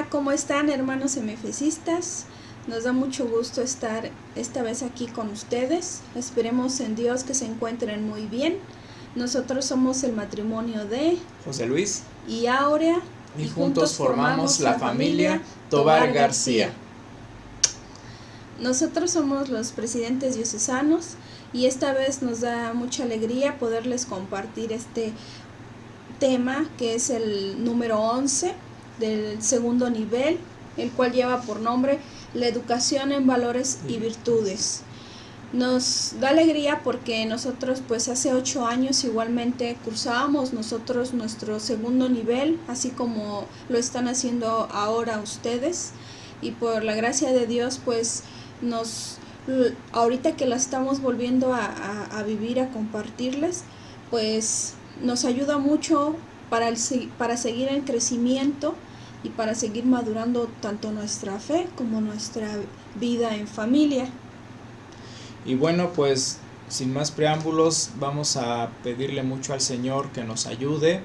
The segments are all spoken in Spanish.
Hola, ¿cómo están, hermanos semifisistas? Nos da mucho gusto estar esta vez aquí con ustedes. Esperemos en Dios que se encuentren muy bien. Nosotros somos el matrimonio de José Luis y Áurea y juntos formamos la familia Tobar García. Nosotros somos los presidentes diocesanos y esta vez nos da mucha alegría poderles compartir este tema que es el número 11 del segundo nivel, el cual lleva por nombre la educación en valores y virtudes. Nos da alegría porque nosotros pues hace 8 años igualmente cursábamos nosotros nuestro segundo nivel, así como lo están haciendo ahora ustedes, y por la gracia de Dios pues ahorita que la estamos volviendo a vivir, a compartirles, pues nos ayuda mucho para seguir en crecimiento y para seguir madurando tanto nuestra fe como nuestra vida en familia. Y bueno, pues sin más preámbulos, vamos a pedirle mucho al Señor que nos ayude.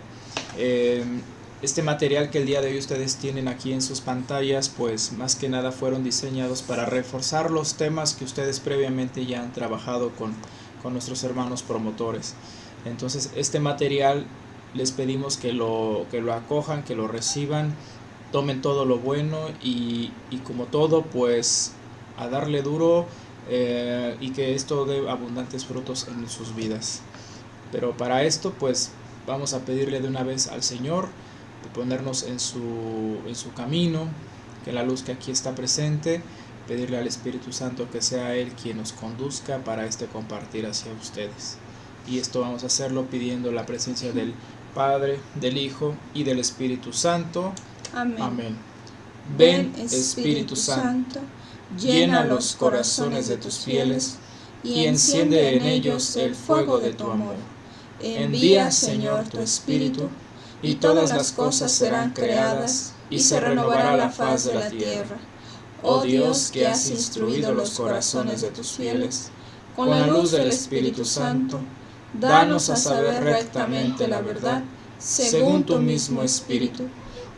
Este material que el día de hoy ustedes tienen aquí en sus pantallas, pues más que nada fueron diseñados para reforzar los temas que ustedes previamente ya han trabajado con nuestros hermanos promotores. Entonces este material les pedimos que lo acojan, que lo reciban, tomen todo lo bueno y como todo, pues a darle duro y que esto dé abundantes frutos en sus vidas. Pero para esto pues vamos a pedirle de una vez al Señor de ponernos en su camino, que la luz que aquí está presente, pedirle al Espíritu Santo que sea Él quien nos conduzca para este compartir hacia ustedes. Y esto vamos a hacerlo pidiendo la presencia del Padre, del Hijo y del Espíritu Santo. Amén. Amén. Ven, Espíritu Santo, llena los corazones de tus fieles y enciende en ellos el fuego de tu amor. Envía, Señor, tu Espíritu, y todas las cosas serán creadas y se renovará la faz de la tierra. Oh Dios, que has instruido los corazones de tus fieles, con la luz del Espíritu Santo, danos a saber rectamente la verdad, según tu mismo Espíritu,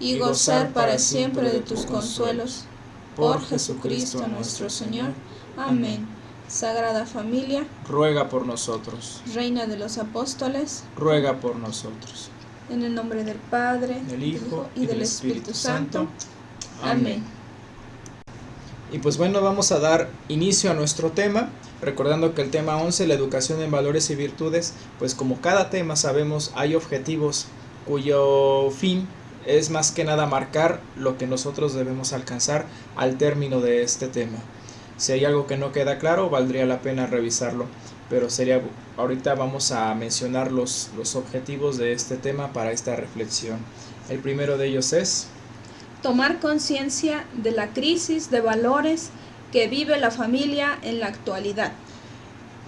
y gozar para siempre de tus consuelos. Por Jesucristo nuestro Señor. Amén. Sagrada Familia, ruega por nosotros. Reina de los Apóstoles, ruega por nosotros. En el nombre del Padre, del Hijo y del Espíritu Santo. Amén. Y pues bueno, vamos a dar inicio a nuestro tema, recordando que el tema 11, la educación en valores y virtudes, pues como cada tema sabemos hay objetivos cuyo fin es más que nada marcar lo que nosotros debemos alcanzar al término de este tema. Si hay algo que no queda claro, valdría la pena revisarlo, pero ahorita vamos a mencionar los objetivos de este tema para esta reflexión. El primero de ellos es tomar conciencia de la crisis de valores que vive la familia en la actualidad.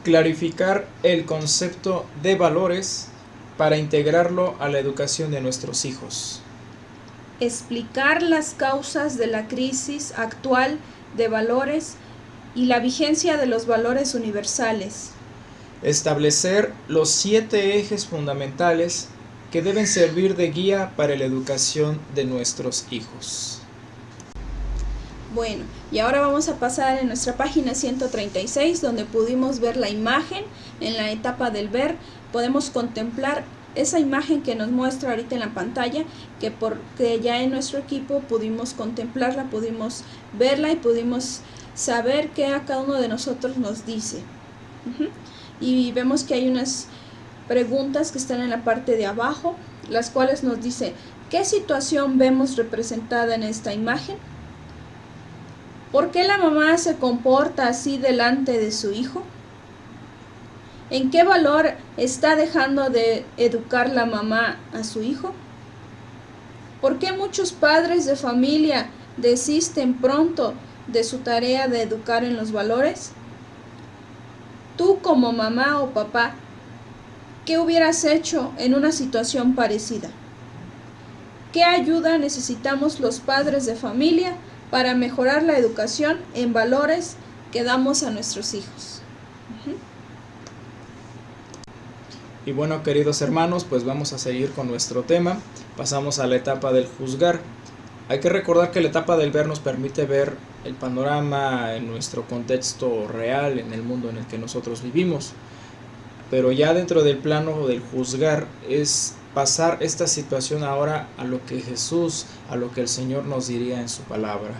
Clarificar el concepto de valores para integrarlo a la educación de nuestros hijos. Explicar las causas de la crisis actual de valores y la vigencia de los valores universales. Establecer los 7 ejes fundamentales que deben servir de guía para la educación de nuestros hijos. Bueno, y ahora vamos a pasar en nuestra página 136, donde pudimos ver la imagen en la etapa del ver. Podemos contemplar esa imagen que nos muestra ahorita en la pantalla, que ya en nuestro equipo pudimos contemplarla, pudimos verla y pudimos saber qué a cada uno de nosotros nos dice. Y vemos que hay unas preguntas que están en la parte de abajo, las cuales nos dice: ¿qué situación vemos representada en esta imagen? ¿Por qué la mamá se comporta así delante de su hijo? ¿En qué valor está dejando de educar la mamá a su hijo? ¿Por qué muchos padres de familia desisten pronto de su tarea de educar en los valores? Tú, como mamá o papá, ¿qué hubieras hecho en una situación parecida? ¿Qué ayuda necesitamos los padres de familia para mejorar la educación en valores que damos a nuestros hijos? Y bueno, queridos hermanos, pues vamos a seguir con nuestro tema. Pasamos a la etapa del juzgar. Hay que recordar que la etapa del ver nos permite ver el panorama en nuestro contexto real, en el mundo en el que nosotros vivimos. Pero ya dentro del plano del juzgar es pasar esta situación ahora a lo que Jesús, a lo que el Señor nos diría en su palabra.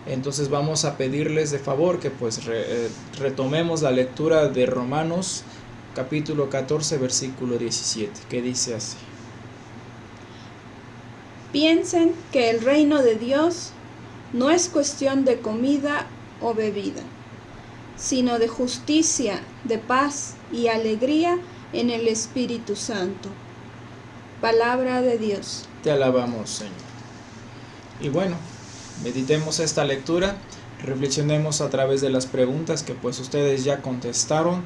Entonces vamos a pedirles de favor que pues retomemos la lectura de Romanos capítulo 14 versículo 17, que dice así: Piensen que el reino de Dios no es cuestión de comida o bebida, sino de justicia, de paz y alegría en el Espíritu Santo. Palabra de Dios. Te alabamos, Señor. Y bueno, meditemos esta lectura, reflexionemos a través de las preguntas que pues ustedes ya contestaron.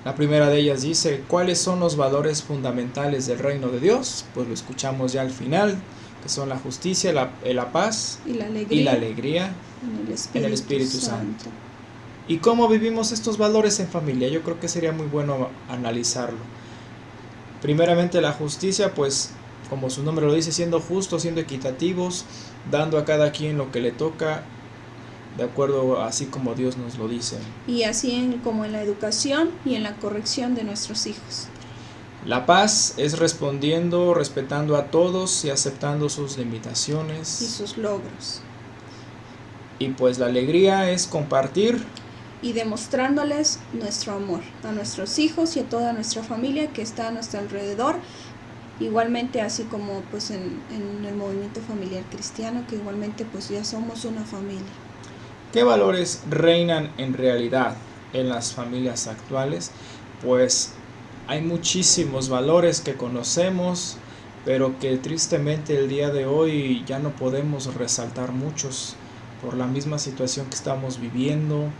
La primera de ellas dice: ¿cuáles son los valores fundamentales del reino de Dios? Pues lo escuchamos ya al final, que son la justicia, la paz y la alegría en el Espíritu Santo. ¿Y cómo vivimos estos valores en familia? Yo creo que sería muy bueno analizarlo. Primeramente la justicia, pues como su nombre lo dice, siendo justos, siendo equitativos, dando a cada quien lo que le toca, de acuerdo así como Dios nos lo dice. Y así como en la educación y en la corrección de nuestros hijos. La paz es respondiendo, respetando a todos y aceptando sus limitaciones. Y sus logros. Y pues la alegría es compartir. Y demostrándoles nuestro amor a nuestros hijos y a toda nuestra familia que está a nuestro alrededor. Igualmente así como pues en el movimiento familiar cristiano, que igualmente pues ya somos una familia. ¿Qué valores reinan en realidad en las familias actuales? Pues hay muchísimos valores que conocemos, pero que tristemente el día de hoy ya no podemos resaltar muchos por la misma situación que estamos viviendo,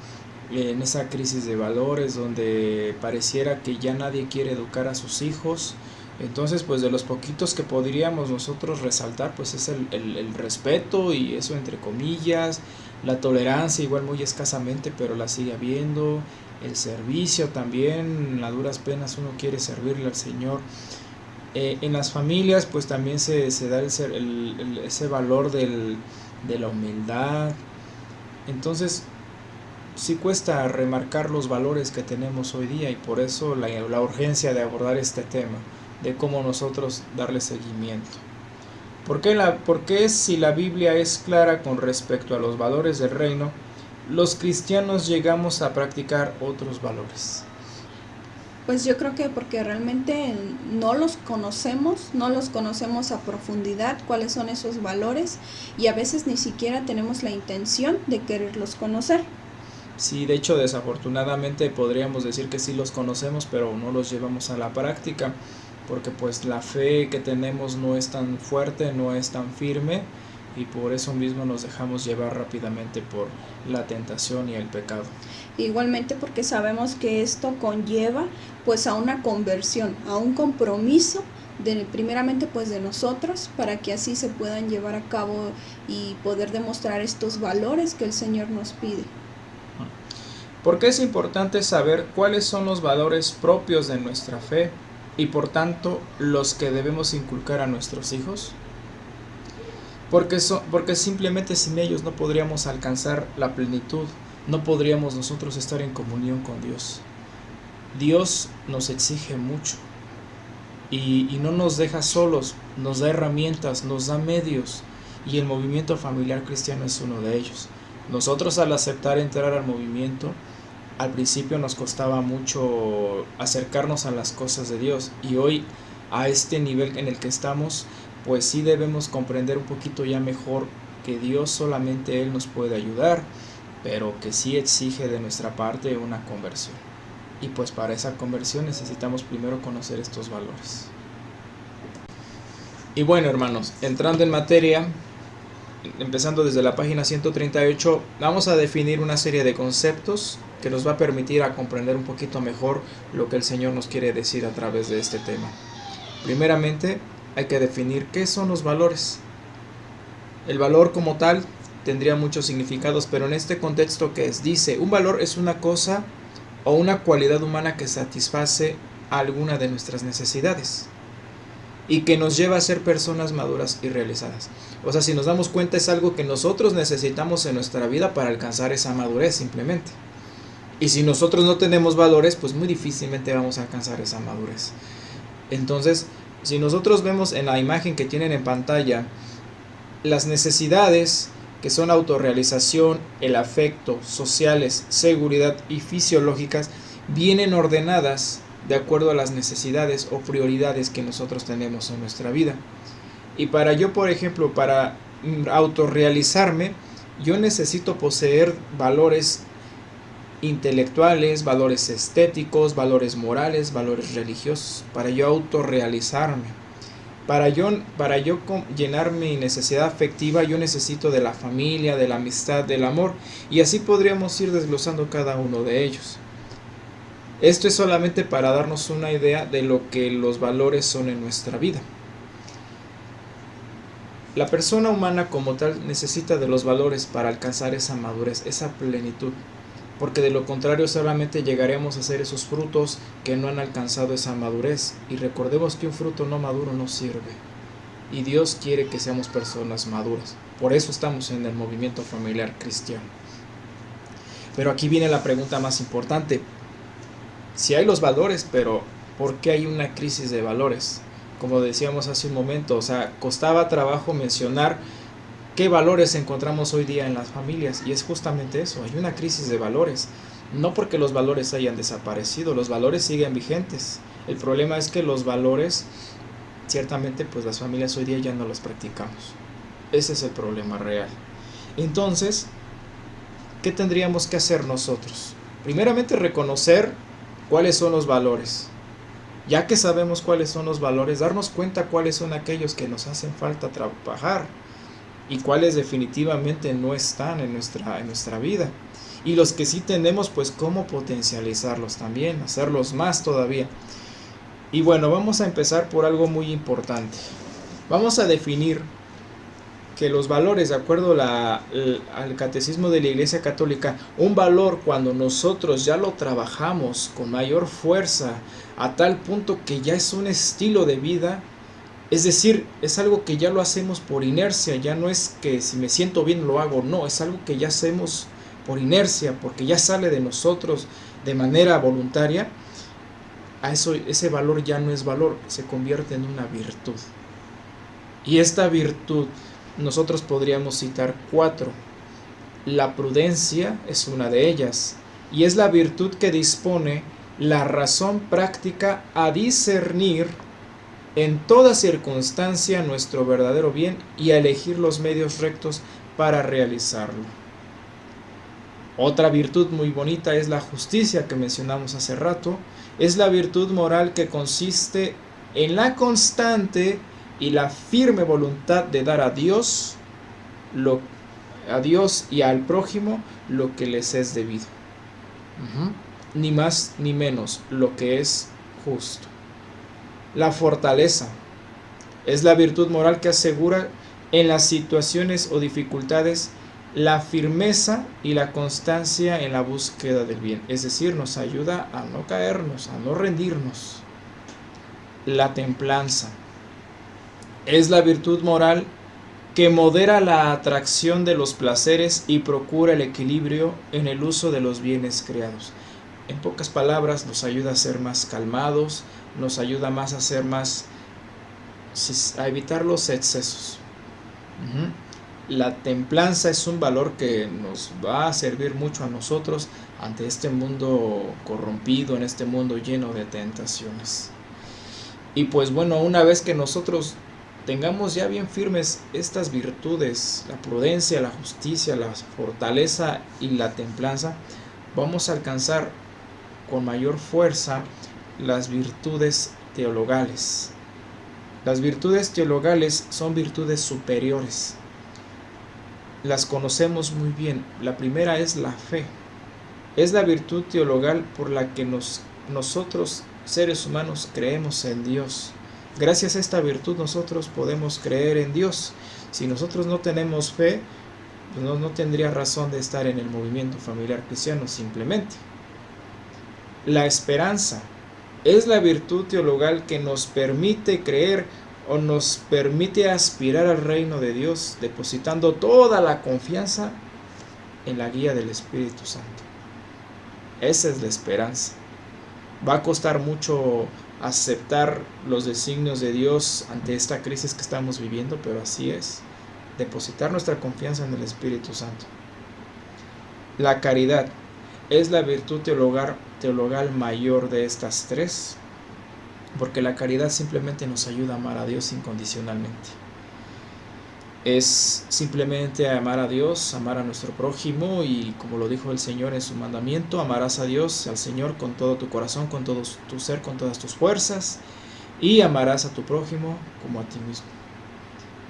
en esa crisis de valores donde pareciera que ya nadie quiere educar a sus hijos. Entonces pues de los poquitos que podríamos nosotros resaltar pues es el respeto, y eso entre comillas, la tolerancia igual muy escasamente, pero la sigue habiendo, el servicio también, a duras penas uno quiere servirle al Señor. En las familias pues también se da ese valor de la humildad. Entonces sí cuesta remarcar los valores que tenemos hoy día, y por eso la urgencia de abordar este tema, de cómo nosotros darle seguimiento. ¿Por qué si la Biblia es clara con respecto a los valores del reino, los cristianos llegamos a practicar otros valores? Pues yo creo que porque realmente no los conocemos a profundidad cuáles son esos valores, y a veces ni siquiera tenemos la intención de quererlos conocer. Sí, de hecho desafortunadamente podríamos decir que sí los conocemos, pero no los llevamos a la práctica, porque pues la fe que tenemos no es tan fuerte, no es tan firme, y por eso mismo nos dejamos llevar rápidamente por la tentación y el pecado. Igualmente porque sabemos que esto conlleva pues a una conversión, a un compromiso primeramente pues de nosotros, para que así se puedan llevar a cabo y poder demostrar estos valores que el Señor nos pide. ¿Por qué es importante saber cuáles son los valores propios de nuestra fe y por tanto los que debemos inculcar a nuestros hijos? Porque simplemente sin ellos no podríamos alcanzar la plenitud, no podríamos nosotros estar en comunión con Dios. Dios nos exige mucho y no nos deja solos, nos da herramientas, nos da medios, y el movimiento familiar cristiano es uno de ellos. Nosotros al aceptar entrar al movimiento, al principio nos costaba mucho acercarnos a las cosas de Dios, y hoy a este nivel en el que estamos, pues sí debemos comprender un poquito ya mejor que Dios solamente Él nos puede ayudar, pero que sí exige de nuestra parte una conversión. Y pues para esa conversión necesitamos primero conocer estos valores. Y bueno, hermanos, entrando en materia, empezando desde la página 138, vamos a definir una serie de conceptos que nos va a permitir a comprender un poquito mejor lo que el Señor nos quiere decir a través de este tema. Primeramente, hay que definir qué son los valores. El valor como tal tendría muchos significados, pero en este contexto, ¿qué es? Dice, un valor es una cosa o una cualidad humana que satisface alguna de nuestras necesidades. y que nos lleva a ser personas maduras y realizadas. O sea, si nos damos cuenta, es algo que nosotros necesitamos en nuestra vida para alcanzar esa madurez simplemente. Y si nosotros no tenemos valores, pues muy difícilmente vamos a alcanzar esa madurez. Entonces, si nosotros vemos en la imagen que tienen en pantalla, las necesidades que son autorrealización, el afecto, sociales, seguridad y fisiológicas, vienen ordenadas de acuerdo a las necesidades o prioridades que nosotros tenemos en nuestra vida. Y para yo, por ejemplo, para autorrealizarme, yo necesito poseer valores intelectuales, valores estéticos, valores morales, valores religiosos, para yo autorrealizarme. Para yo llenar mi necesidad afectiva, yo necesito de la familia, de la amistad, del amor, y así podríamos ir desglosando cada uno de ellos. Esto es solamente para darnos una idea de lo que los valores son en nuestra vida. La persona humana como tal necesita de los valores para alcanzar esa madurez, esa plenitud, porque de lo contrario solamente llegaremos a ser esos frutos que no han alcanzado esa madurez. Y recordemos que un fruto no maduro no sirve, y Dios quiere que seamos personas maduras. Por eso estamos en el movimiento familiar cristiano. Pero aquí viene la pregunta más importante. Si hay los valores, pero ¿por qué hay una crisis de valores? Como decíamos hace un momento, o sea, costaba trabajo mencionar qué valores encontramos hoy día en las familias, y es justamente eso, hay una crisis de valores. No porque los valores hayan desaparecido, los valores siguen vigentes. El problema es que los valores, ciertamente, pues las familias hoy día ya no los practicamos. Ese es el problema real. Entonces, ¿qué tendríamos que hacer nosotros? Primeramente, reconocer cuáles son los valores. Ya que sabemos cuáles son los valores, darnos cuenta cuáles son aquellos que nos hacen falta trabajar y cuáles definitivamente no están en nuestra vida. Y los que sí tenemos, pues cómo potencializarlos también, hacerlos más todavía. Y bueno, vamos a empezar por algo muy importante. Vamos a definir que los valores, de acuerdo al catecismo de la Iglesia Católica, un valor cuando nosotros ya lo trabajamos con mayor fuerza, a tal punto que ya es un estilo de vida, es decir, es algo que ya lo hacemos por inercia, ya no es que si me siento bien lo hago, no, es algo que ya hacemos por inercia, porque ya sale de nosotros de manera voluntaria. A eso, ese valor ya no es valor, se convierte en una virtud. Y esta virtud nosotros podríamos citar 4. La prudencia es una de ellas, y es la virtud que dispone la razón práctica a discernir en toda circunstancia nuestro verdadero bien y a elegir los medios rectos para realizarlo. Otra virtud muy bonita es la justicia que mencionamos hace rato. Es la virtud moral que consiste en la constante y la firme voluntad de dar a Dios y al prójimo lo que les es debido. Ni más ni menos, lo que es justo. La fortaleza es la virtud moral que asegura en las situaciones o dificultades la firmeza y la constancia en la búsqueda del bien, es decir, nos ayuda a no caernos, a no rendirnos. La templanza es la virtud moral que modera la atracción de los placeres y procura el equilibrio en el uso de los bienes creados. En pocas palabras, nos ayuda a ser más calmados, nos ayuda más a ser más, a evitar los excesos. La templanza es un valor que nos va a servir mucho a nosotros ante este mundo corrompido, en este mundo lleno de tentaciones. Y pues bueno, una vez que nosotros tengamos ya bien firmes estas virtudes, la prudencia, la justicia, la fortaleza y la templanza, vamos a alcanzar con mayor fuerza las virtudes teologales. Las virtudes teologales son virtudes superiores. Las conocemos muy bien. La primera es la fe. Es la virtud teologal por la que nosotros, seres humanos, creemos en Dios. Gracias a esta virtud nosotros podemos creer en Dios. Si nosotros no tenemos fe, pues no tendría razón de estar en el movimiento familiar cristiano simplemente. La esperanza es la virtud teologal que nos permite creer o nos permite aspirar al reino de Dios, depositando toda la confianza en la guía del Espíritu Santo. Esa es la esperanza. Va a costar mucho aceptar los designios de Dios ante esta crisis que estamos viviendo, pero así es. Depositar nuestra confianza en el Espíritu Santo. La caridad es la virtud teologal mayor de estas tres, porque la caridad simplemente nos ayuda a amar a Dios incondicionalmente. Es simplemente amar a Dios, amar a nuestro prójimo, y como lo dijo el Señor en su mandamiento, amarás a Dios, al Señor, con todo tu corazón, con todo tu ser, con todas tus fuerzas, y amarás a tu prójimo como a ti mismo.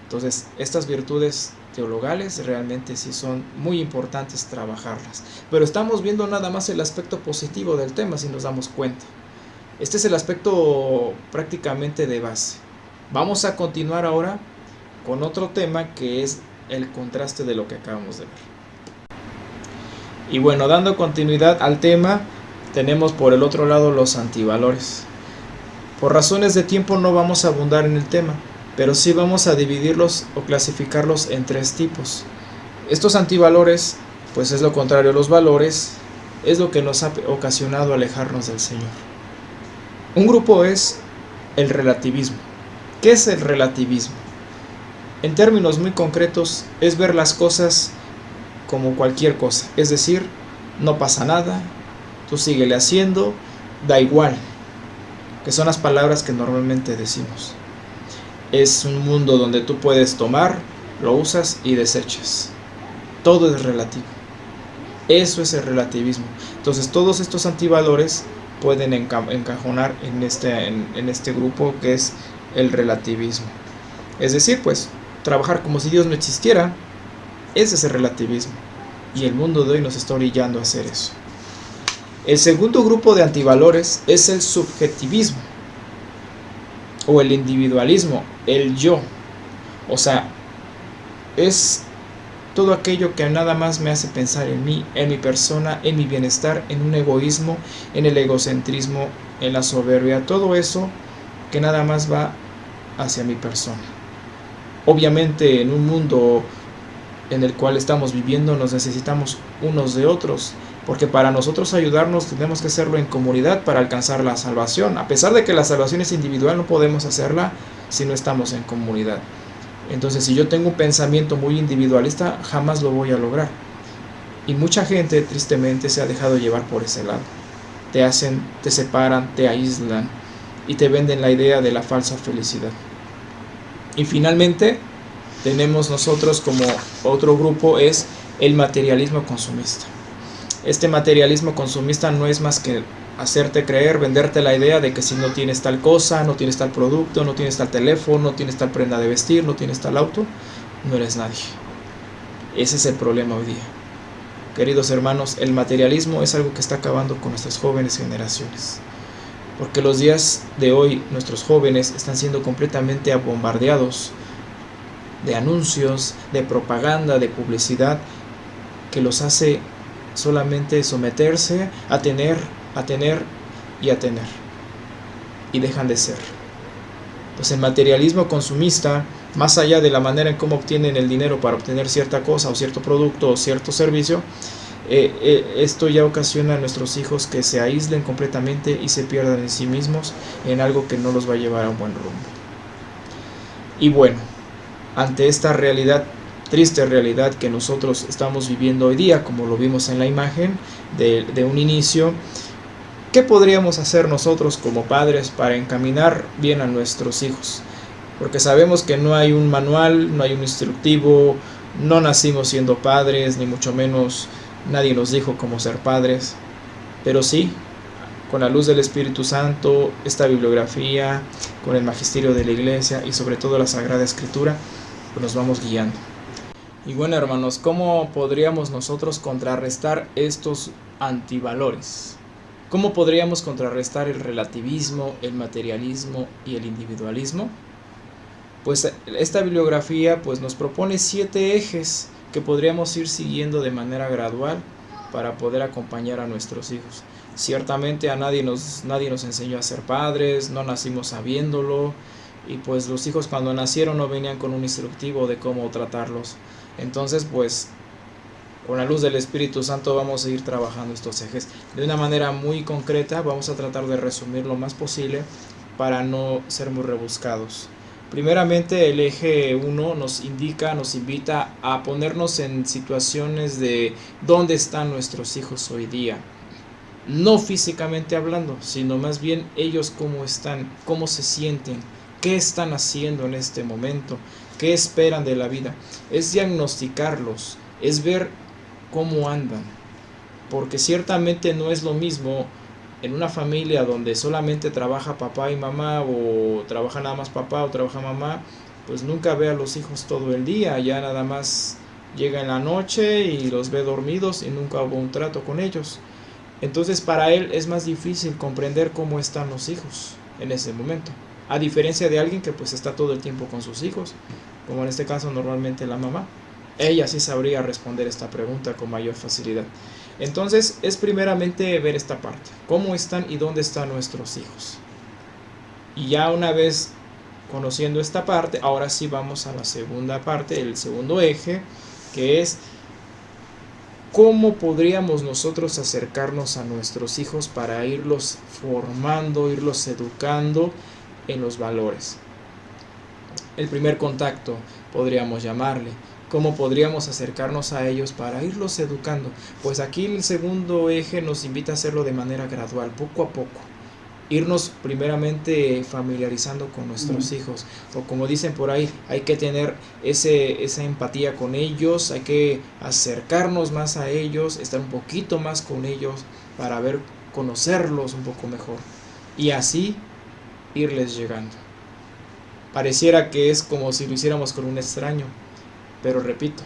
Entonces, estas virtudes teologales realmente sí son muy importantes trabajarlas, pero estamos viendo nada más el aspecto positivo del tema si nos damos cuenta. Este es el aspecto prácticamente de base. Vamos a continuar ahora con otro tema que es el contraste de lo que acabamos de ver. Y bueno, dando continuidad al tema, tenemos por el otro lado los antivalores. Por razones de tiempo no vamos a abundar en el tema, pero sí vamos a dividirlos o clasificarlos en tres tipos. Estos antivalores, pues es lo contrario a los valores, es lo que nos ha ocasionado alejarnos del Señor. Un grupo es el relativismo. ¿Qué es el relativismo? En términos muy concretos, es ver las cosas como cualquier cosa. Es decir, no pasa nada, tú síguele haciendo, da igual. Que son las palabras que normalmente decimos. Es un mundo donde tú puedes tomar, lo usas y desechas. Todo es relativo. Eso es el relativismo. Entonces todos estos antivalores pueden encajonar en este grupo que es el relativismo. Es decir, pues, trabajar como si Dios no existiera, ese es el relativismo. Y el mundo de hoy nos está orillando a hacer eso. El segundo grupo de antivalores es el subjetivismo o el individualismo, el yo. O sea, es todo aquello que nada más me hace pensar en mí, en mi persona, en mi bienestar, en un egoísmo, en el egocentrismo, en la soberbia, todo eso que nada más va hacia mi persona. Obviamente en un mundo en el cual estamos viviendo nos necesitamos unos de otros, porque para nosotros ayudarnos tenemos que hacerlo en comunidad para alcanzar la salvación. A pesar de que la salvación es individual, no podemos hacerla si no estamos en comunidad. Entonces, si yo tengo un pensamiento muy individualista, jamás lo voy a lograr. Y mucha gente, tristemente, se ha dejado llevar por ese lado. Te separan, te aíslan y te venden la idea de la falsa felicidad. Y finalmente, tenemos nosotros como otro grupo, es el materialismo consumista. Este materialismo consumista no es más que hacerte creer, venderte la idea de que si no tienes tal cosa, no tienes tal producto, no tienes tal teléfono, no tienes tal prenda de vestir, no tienes tal auto, no eres nadie. Ese es el problema hoy día. Queridos hermanos, el materialismo es algo que está acabando con nuestras jóvenes generaciones. Porque los días de hoy nuestros jóvenes están siendo completamente bombardeados de anuncios, de propaganda, de publicidad que los hace solamente someterse a tener y a tener, y dejan de ser. Pues el materialismo consumista, más allá de la manera en cómo obtienen el dinero para obtener cierta cosa o cierto producto o cierto servicio, esto ya ocasiona a nuestros hijos que se aíslen completamente y se pierdan en sí mismos en algo que no los va a llevar a un buen rumbo. Y bueno, ante esta realidad, triste realidad que nosotros estamos viviendo hoy día, como lo vimos en la imagen de un inicio, ¿qué podríamos hacer nosotros como padres para encaminar bien a nuestros hijos? Porque sabemos que no hay un manual, no hay un instructivo, no nacimos siendo padres, ni mucho menos nadie nos dijo cómo ser padres, pero sí, con la luz del Espíritu Santo, esta bibliografía, con el magisterio de la Iglesia y sobre todo la Sagrada Escritura, pues nos vamos guiando. Y bueno, hermanos, ¿cómo podríamos nosotros contrarrestar estos antivalores? ¿Cómo podríamos contrarrestar el relativismo, el materialismo y el individualismo? Pues esta bibliografía pues nos propone 7 ejes que podríamos ir siguiendo de manera gradual para poder acompañar a nuestros hijos. Ciertamente a nadie nos enseñó a ser padres, no nacimos sabiéndolo, y pues los hijos cuando nacieron no venían con un instructivo de cómo tratarlos. Entonces pues con la luz del Espíritu Santo vamos a ir trabajando estos ejes de una manera muy concreta. Vamos a tratar de resumir lo más posible para no ser muy rebuscados. Primeramente, el eje 1 nos invita a ponernos en situaciones de dónde están nuestros hijos hoy día. No físicamente hablando, sino más bien ellos cómo están, cómo se sienten, qué están haciendo en este momento, qué esperan de la vida. Es diagnosticarlos, es ver cómo andan, porque ciertamente no es lo mismo en una familia donde solamente trabaja papá y mamá, o trabaja nada más papá o trabaja mamá, pues nunca ve a los hijos todo el día, ya nada más llega en la noche y los ve dormidos y nunca hubo un trato con ellos. Entonces para él es más difícil comprender cómo están los hijos en ese momento, a diferencia de alguien que pues está todo el tiempo con sus hijos, como en este caso normalmente la mamá. Ella sí sabría responder esta pregunta con mayor facilidad. Entonces es primeramente ver esta parte, cómo están y dónde están nuestros hijos. Y ya una vez conociendo esta parte, ahora sí vamos a la segunda parte, el segundo eje, que es cómo podríamos nosotros acercarnos a nuestros hijos para irlos formando, irlos educando en los valores. El primer contacto podríamos llamarle. ¿Cómo podríamos acercarnos a ellos para irlos educando? Pues aquí el segundo eje nos invita a hacerlo de manera gradual, poco a poco. Irnos primeramente familiarizando con nuestros hijos, o como dicen por ahí, hay que tener esa empatía con ellos, hay que acercarnos más a ellos, estar un poquito más con ellos para conocerlos un poco mejor, y así irles llegando. Pareciera que es como si lo hiciéramos con un extraño, pero repito,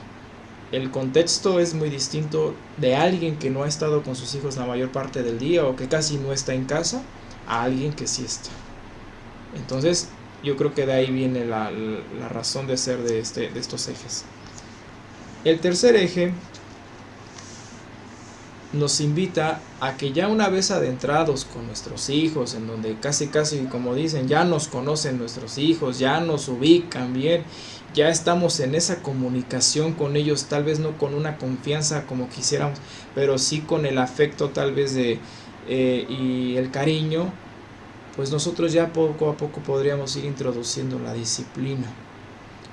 el contexto es muy distinto de alguien que no ha estado con sus hijos la mayor parte del día o que casi no está en casa, a alguien que sí está. Entonces yo creo que de ahí viene la razón de ser de estos ejes. El tercer eje nos invita a que ya una vez adentrados con nuestros hijos, en donde casi como dicen, ya nos conocen nuestros hijos, ya nos ubican bien, ya estamos en esa comunicación con ellos, tal vez no con una confianza como quisiéramos, pero sí con el afecto tal vez y el cariño, pues nosotros ya poco a poco podríamos ir introduciendo la disciplina,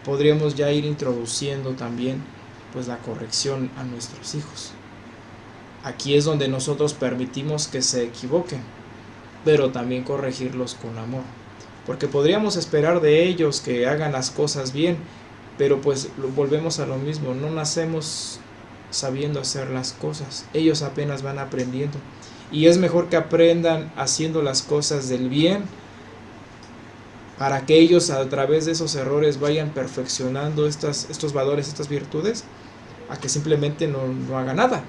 podríamos ya ir introduciendo también pues la corrección a nuestros hijos. Aquí es donde nosotros permitimos que se equivoquen, pero también corregirlos con amor, porque podríamos esperar de ellos que hagan las cosas bien, pero pues volvemos a lo mismo, no nacemos sabiendo hacer las cosas, ellos apenas van aprendiendo, y es mejor que aprendan haciendo las cosas del bien, para que ellos a través de esos errores vayan perfeccionando estos valores, estas virtudes, a que simplemente no hagan nada.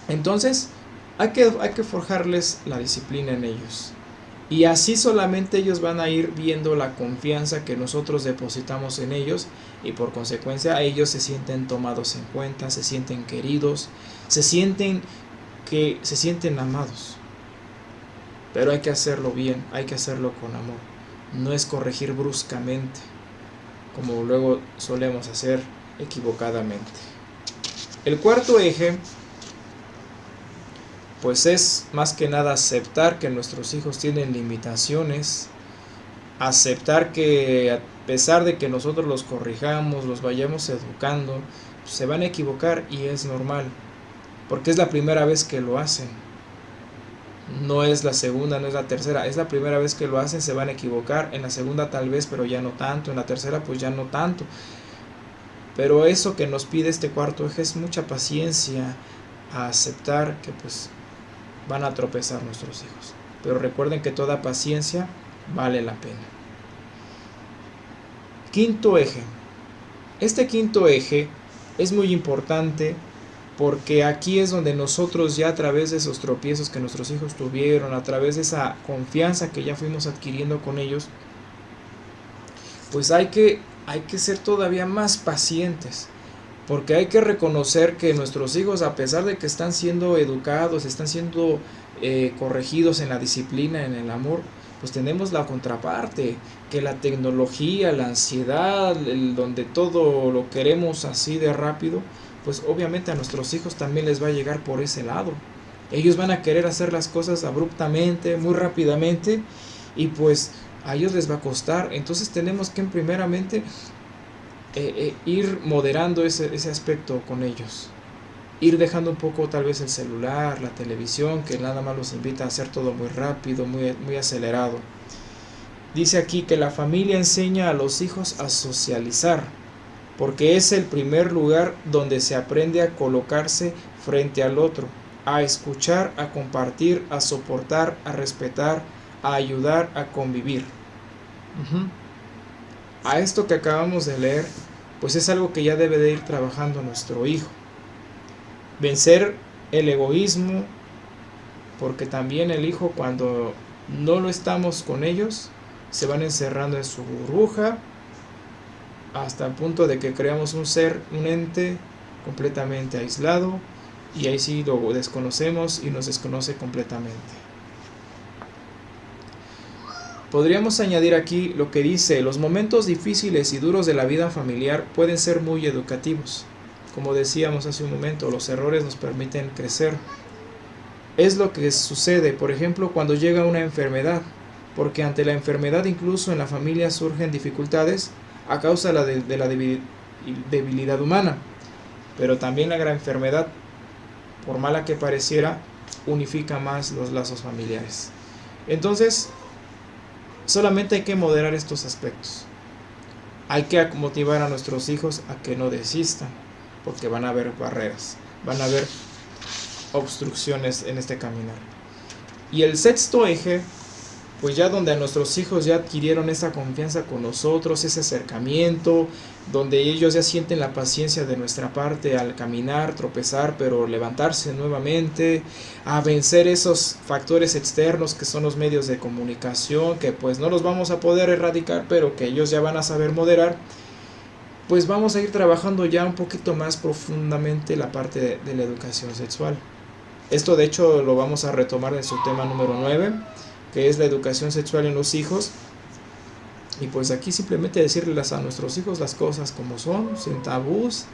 Entonces hay que forjarles la disciplina en ellos, y así solamente ellos van a ir viendo la confianza que nosotros depositamos en ellos, y por consecuencia ellos se sienten tomados en cuenta, se sienten queridos, se sienten amados. Pero hay que hacerlo bien, hay que hacerlo con amor, no es corregir bruscamente como luego solemos hacer equivocadamente. El cuarto eje pues es más que nada aceptar que nuestros hijos tienen limitaciones, aceptar que a pesar de que nosotros los corrijamos, los vayamos educando, se van a equivocar, y es normal, porque es la primera vez que lo hacen, no es la segunda, no es la tercera, es la primera vez que lo hacen, se van a equivocar, en la segunda tal vez, pero ya no tanto, en la tercera pues ya no tanto, pero eso que nos pide este cuarto eje es mucha paciencia, a aceptar que pues van a tropezar nuestros hijos, pero recuerden que toda paciencia vale la pena. Quinto eje. Este quinto eje es muy importante, porque aquí es donde nosotros ya a través de esos tropiezos que nuestros hijos tuvieron, a través de esa confianza que ya fuimos adquiriendo con ellos, pues hay que ser todavía más pacientes, porque hay que reconocer que nuestros hijos, a pesar de que están siendo educados, están siendo corregidos en la disciplina, en el amor, pues tenemos la contraparte, que la tecnología, la ansiedad, donde todo lo queremos así de rápido, pues obviamente a nuestros hijos también les va a llegar por ese lado. Ellos van a querer hacer las cosas abruptamente, muy rápidamente, y pues a ellos les va a costar. Entonces tenemos que primeramente ir moderando ese aspecto con ellos. Ir dejando un poco tal vez el celular, la televisión, que nada más los invita a hacer todo muy rápido, muy acelerado. Dice aquí que la familia enseña a los hijos a socializar, porque es el primer lugar donde se aprende a colocarse frente al otro, a escuchar, a compartir, a soportar, a respetar, a ayudar, a convivir. A esto que acabamos de leer, pues es algo que ya debe de ir trabajando nuestro hijo. Vencer el egoísmo, porque también el hijo, cuando no lo estamos con ellos, se van encerrando en su burbuja hasta el punto de que creamos un ente completamente aislado, y ahí sí lo desconocemos y nos desconoce completamente. Podríamos añadir aquí lo que dice: los momentos difíciles y duros de la vida familiar pueden ser muy educativos. Como decíamos hace un momento, los errores nos permiten crecer. Es lo que sucede, por ejemplo, cuando llega una enfermedad, porque ante la enfermedad incluso en la familia surgen dificultades a causa de la debilidad humana. Pero también la gran enfermedad, por mala que pareciera, unifica más los lazos familiares. Entonces, solamente hay que moderar estos aspectos. Hay que motivar a nuestros hijos a que no desistan, porque van a haber barreras, van a haber obstrucciones en este caminar. Y el sexto eje, pues ya donde a nuestros hijos ya adquirieron esa confianza con nosotros, ese acercamiento, donde ellos ya sienten la paciencia de nuestra parte al caminar, tropezar, pero levantarse nuevamente, a vencer esos factores externos que son los medios de comunicación, que pues no los vamos a poder erradicar, pero que ellos ya van a saber moderar. Pues vamos a ir trabajando ya un poquito más profundamente la parte de la educación sexual. Esto de hecho lo vamos a retomar en su tema número 9, que es la educación sexual en los hijos. Y pues aquí simplemente decirles a nuestros hijos las cosas como son, sin tabús,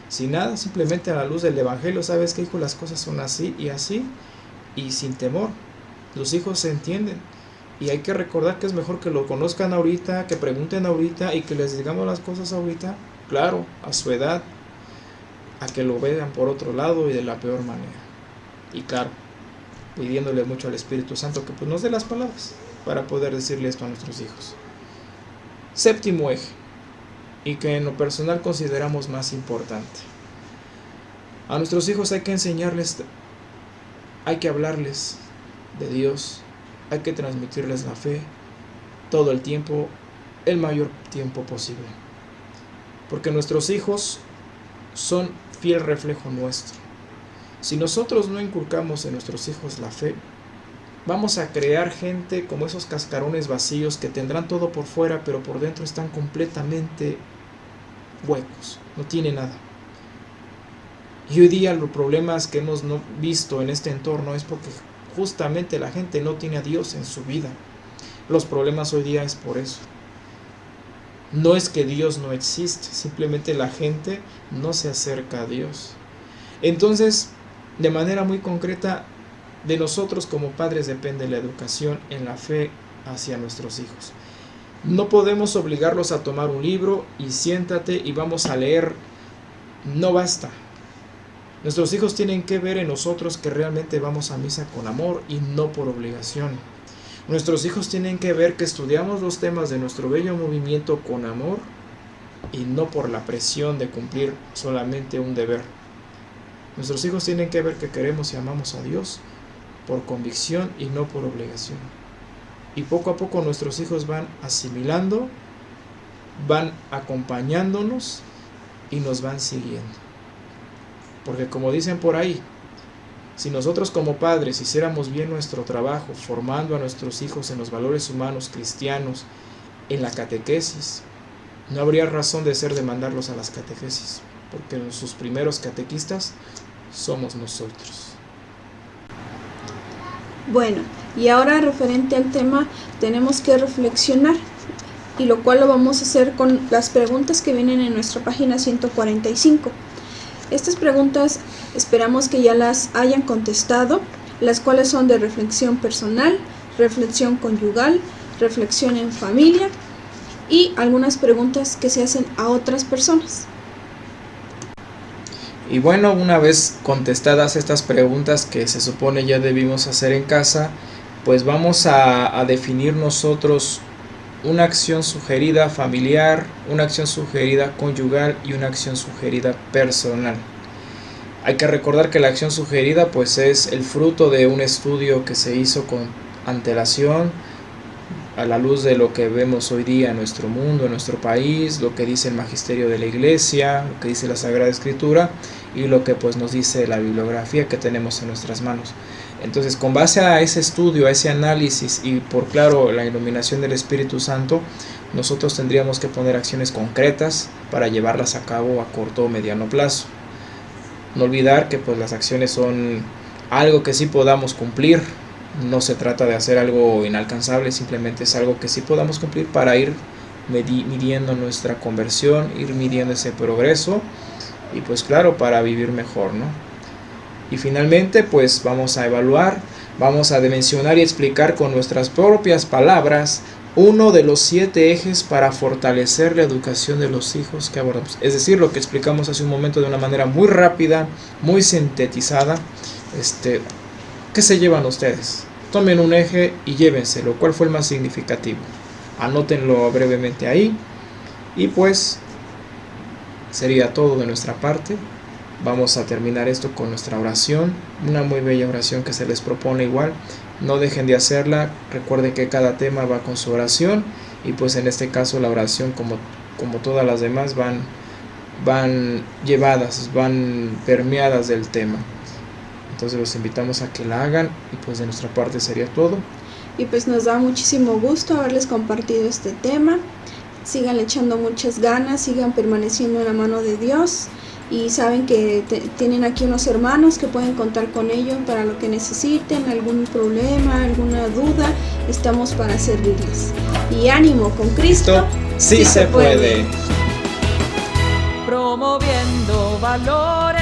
sin nada, simplemente a la luz del evangelio. Sabes que, hijo, las cosas son así, y sin temor. Los hijos se entienden, y hay que recordar que es mejor que lo conozcan ahorita, que pregunten ahorita y que les digamos las cosas ahorita, claro, a su edad, a que lo vean por otro lado y de la peor manera. Y claro, pidiéndole mucho al Espíritu Santo que pues nos dé las palabras para poder decirle esto a nuestros hijos. Séptimo eje, y que en lo personal consideramos más importante: a nuestros hijos hay que enseñarles, hay que hablarles de Dios, hay que transmitirles la fe todo el tiempo, el mayor tiempo posible, porque nuestros hijos son fiel reflejo nuestro. Si nosotros no inculcamos en nuestros hijos la fe, vamos a crear gente como esos cascarones vacíos que tendrán todo por fuera, pero por dentro están completamente huecos, no tienen nada. Y hoy día los problemas que hemos visto en este entorno es porque justamente la gente no tiene a Dios en su vida. Los problemas hoy día es por eso. No es que Dios no existe, simplemente la gente no se acerca a Dios. Entonces, de manera muy concreta, de nosotros como padres depende la educación en la fe hacia nuestros hijos. No podemos obligarlos a tomar un libro y siéntate y vamos a leer. No basta. Nuestros hijos tienen que ver en nosotros que realmente vamos a misa con amor y no por obligación. Nuestros hijos tienen que ver que estudiamos los temas de nuestro bello movimiento con amor y no por la presión de cumplir solamente un deber. Nuestros hijos tienen que ver que queremos y amamos a Dios por convicción y no por obligación. Y poco a poco nuestros hijos van asimilando, van acompañándonos y nos van siguiendo. Porque como dicen por ahí, si nosotros como padres hiciéramos bien nuestro trabajo formando a nuestros hijos en los valores humanos cristianos, en la catequesis, no habría razón de ser de mandarlos a las catequesis, porque sus primeros catequistas somos nosotros. Bueno, Y ahora, referente al tema, tenemos que reflexionar, y lo cual lo vamos a hacer con las preguntas que vienen en nuestra página 145. Estas preguntas esperamos que ya las hayan contestado, las cuales son de reflexión personal, reflexión conyugal, reflexión en familia y algunas preguntas que se hacen a otras personas. Y bueno, una vez contestadas estas preguntas que se supone ya debimos hacer en casa, pues vamos a definir nosotros una acción sugerida familiar, una acción sugerida conyugal y una acción sugerida personal. Hay que recordar que la acción sugerida pues es el fruto de un estudio que se hizo con antelación a la luz de lo que vemos hoy día en nuestro mundo, en nuestro país, lo que dice el magisterio de la iglesia, lo que dice la Sagrada Escritura y lo que pues nos dice la bibliografía que tenemos en nuestras manos. Entonces, con base a ese estudio, a ese análisis y por claro la iluminación del Espíritu Santo, nosotros tendríamos que poner acciones concretas para llevarlas a cabo a corto o mediano plazo. No olvidar que pues las acciones son algo que sí podamos cumplir. No se trata de hacer algo inalcanzable, simplemente es algo que sí podamos cumplir para ir midiendo nuestra conversión, ir midiendo ese progreso y pues claro, para vivir mejor, ¿no? Y finalmente pues vamos a evaluar, vamos a dimensionar y explicar con nuestras propias palabras uno de los 7 ejes para fortalecer la educación de los hijos que abordamos. Es decir, lo que explicamos hace un momento de una manera muy rápida, muy sintetizada. ¿Qué se llevan ustedes? Tomen un eje y llévenselo. ¿Cuál fue el más significativo? Anótenlo brevemente ahí. Y pues sería todo de nuestra parte. Vamos a terminar esto con nuestra oración. Una muy bella oración que se les propone igual. No dejen de hacerla. Recuerden que cada tema va con su oración. Y pues en este caso la oración como todas las demás van llevadas, van permeadas del tema. Entonces los invitamos a que la hagan y pues de nuestra parte sería todo. Y pues nos da muchísimo gusto haberles compartido este tema. Sigan echando muchas ganas, sigan permaneciendo en la mano de Dios y saben que tienen aquí unos hermanos que pueden contar con ellos para lo que necesiten, algún problema, alguna duda, estamos para servirles. Y ánimo, con Cristo sí se puede. Promoviendo valores